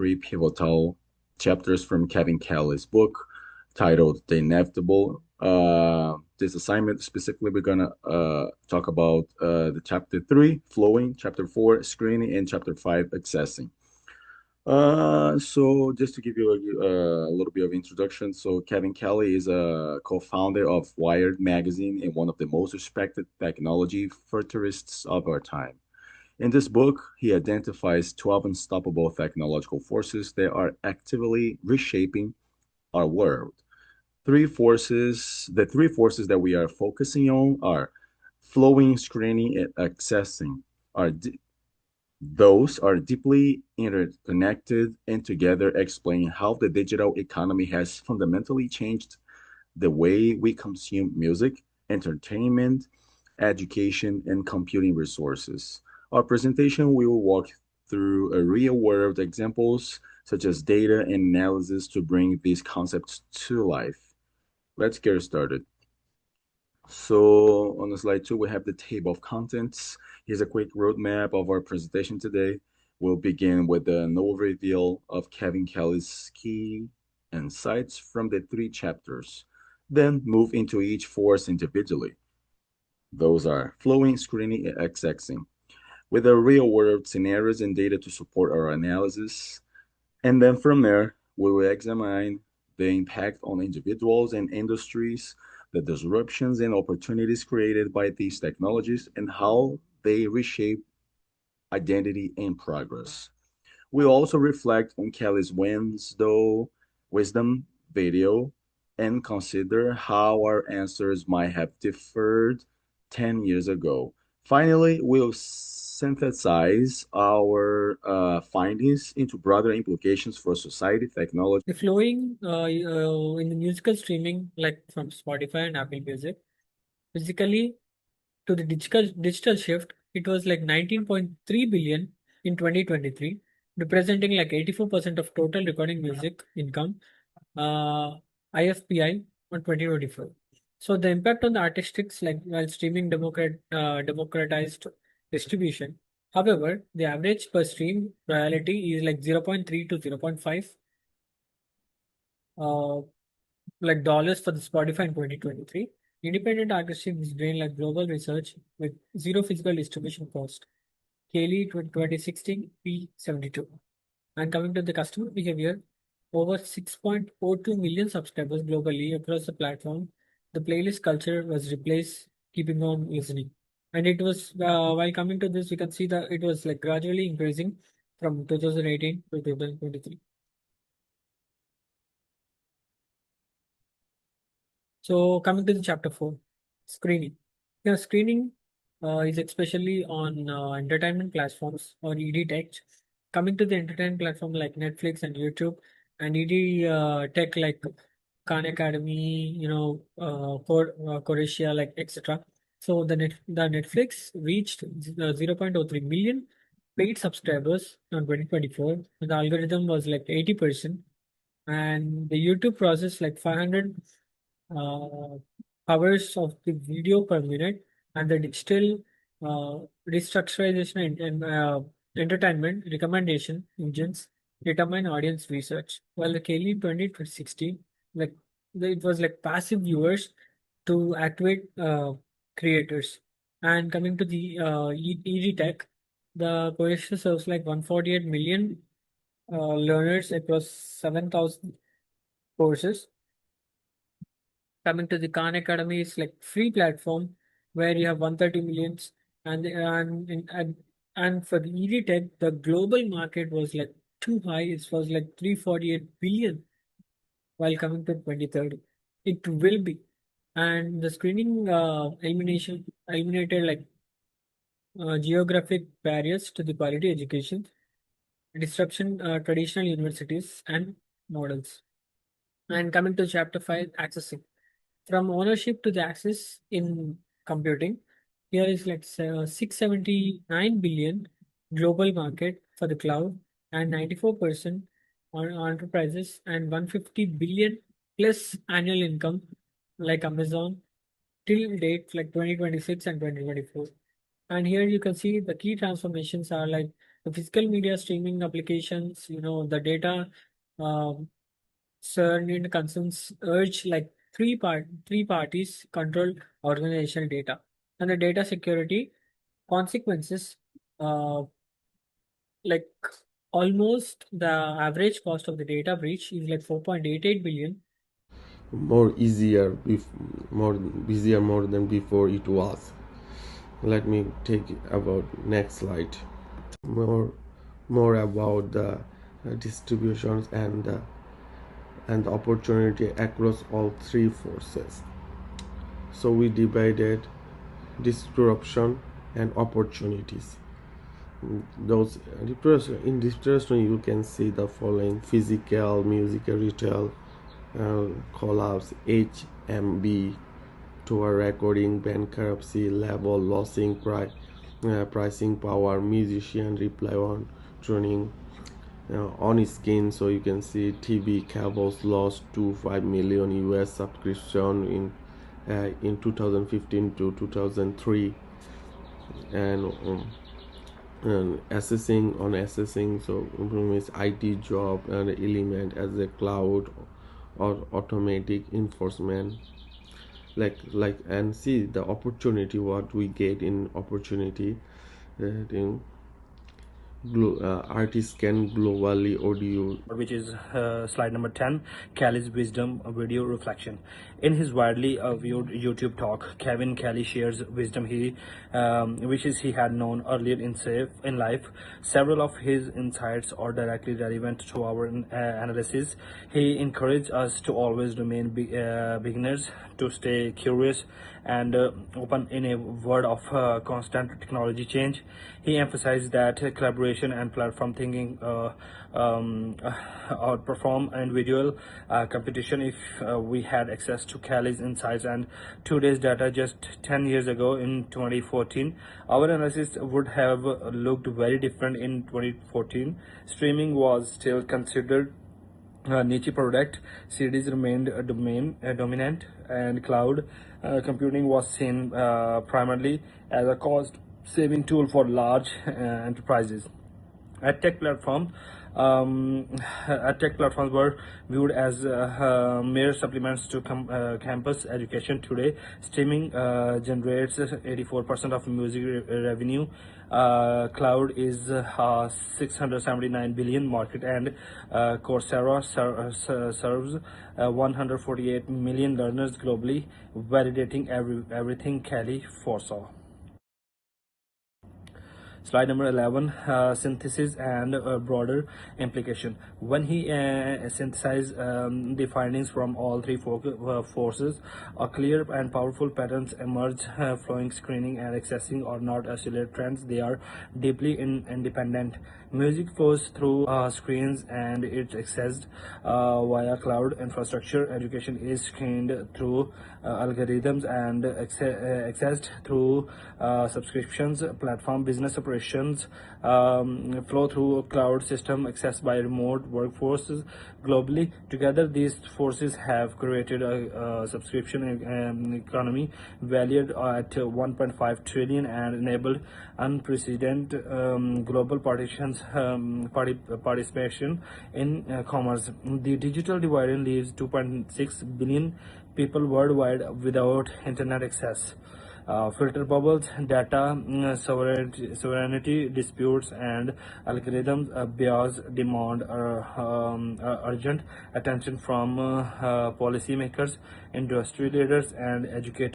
three pivotal chapters from Kevin Kelly's book titled The Inevitable. This assignment specifically, we're gonna talk about the chapter three, flowing, chapter four, screening, and chapter five, accessing. So just to give you a little bit of introduction, so Kevin Kelly is a co-founder of Wired magazine and one of the most respected technology futurists of our time. In this book, he identifies 12 unstoppable technological forces that are actively reshaping our world. The three forces that we are focusing on are flowing, screening, and accessing. Are those are deeply interconnected and together explain how the digital economy has fundamentally changed the way we consume music, entertainment, education, and computing resources. Our presentation will walk through a real-world examples such as data and analysis to bring these concepts to life. Let's get started. So on slide two, we have the table of contents. Here's a quick roadmap of our presentation today. We'll begin with an overview of Kevin Kelly's key insights from the three chapters, then move into each force individually. Those are flowing, screening, and accessing, with the real-world scenarios and data to support our analysis. And then from there, we will examine the impact on individuals and industries, the disruptions and opportunities created by these technologies, and how they reshape identity and progress. We also reflect on Kelly's wisdom video and consider how our answers might have differed 10 years ago. Finally, we'll synthesize our findings into broader implications for society, technology. The flowing in the musical streaming, like from Spotify and Apple Music, physically to the digital shift, it was like 19.3 billion in 2023, representing like 84% of total recording music income, uh, IFPI on 2024. So the impact on the artistics, like while streaming democratized distribution. However, the average per stream royalty is like 0.3 to 0.5 uh, like dollars for the Spotify in 2023. Independent artistic is doing like global research with zero physical distribution cost. Kaylee 2016 P72. And coming to the customer behavior, over 6.02 million subscribers globally across the platform. The playlist culture was replaced, keeping on listening. And it was while coming to this, we can see that it was like gradually increasing from 2018 to 2023. So coming to the chapter 4, screening. Yeah, screening is especially on entertainment platforms or ED tech. Coming to the entertainment platform like Netflix and YouTube, and ED tech like Khan Academy, Croatia, like etc. So the Netflix reached 0.03 million paid subscribers on 2024. The algorithm was like 80%, and the YouTube processed like 500 uh, hours of the video per minute, and the digital uh, restructurization and entertainment recommendation engines determine audience research. While the Kelly 2016, like it was like passive viewers to activate creators. And coming to the ED Tech, the coalition serves like 148 million learners across 7,000 courses. Coming to the Khan Academy, is like free platform where you have 130 millions, and for the ED Tech, the global market was like too high. It was like 348 billion. While coming to 2030, it will be, and the screening eliminated like geographic barriers to the quality education, disruption traditional universities and models. And coming to chapter 5, accessing. From ownership to the access in computing, here is like 679 billion global market for the cloud and 94% on enterprises and 150 billion plus annual income like Amazon till date like 2026 and 2024. And here you can see the key transformations are like The physical media streaming applications, the data um, certain concerns urge like three parties control organizational data, and the data security consequences, uh, like almost the average cost of the data breach is like 4.88 billion. more easier more easier more than before it was. Let me take about next slide. More about the distributions and the opportunity across all three forces. So we divided disruption and opportunities. Those in disruption you can see the following: physical, musical, retail, collapse, HMB, tour recording, bankruptcy, level, losing pricing power, musician reply on tuning, on skin. So you can see TV cables lost to 5 million US subscription in 2015 to 2003. And assessing, so means IT job and element as a cloud or automatic enforcement, and see the opportunity what we get in opportunity. In artists can globally audio, which is slide number 10, Kelly's wisdom video reflection. In his widely viewed YouTube talk, Kevin Kelly shares wisdom he wishes he had known earlier in life. Several of his insights are directly relevant to our analysis. He encouraged us to always remain beginners, to stay curious and open in a world of constant technology change. He emphasized that collaboration and platform thinking outperform individual competition. If we had access to Kelly's insights and today's data just 10 years ago in 2014, our analysis would have looked very different. In 2014, streaming was still considered niche product, CDs remained dominant, and cloud computing was seen primarily as a cost saving tool for large enterprises. Ad tech platform Ad tech platforms were viewed as mere supplements to campus education. Today, streaming generates 84% of music revenue. Cloud is 679 billion market, and Coursera serves 148 million learners globally, validating everything Kelly foresaw. Slide number 11, synthesis and broader implication. When he synthesized the findings from all three forces, a clear and powerful patterns emerge. Flowing, screening, and accessing are not isolated trends, they are deeply independent. Music flows through screens and it's accessed via cloud infrastructure. Education is screened through algorithms and accessed through subscriptions. Platform business operations flow through cloud system accessed by remote workforces globally. Together, these forces have created a subscription economy valued at 1.5 trillion and enabled unprecedented global participation in commerce. The digital divide leaves 2.6 billion people worldwide without internet access. Filter bubbles, data sovereignty disputes, and algorithms bias demand urgent attention from policymakers, industry leaders, and educators.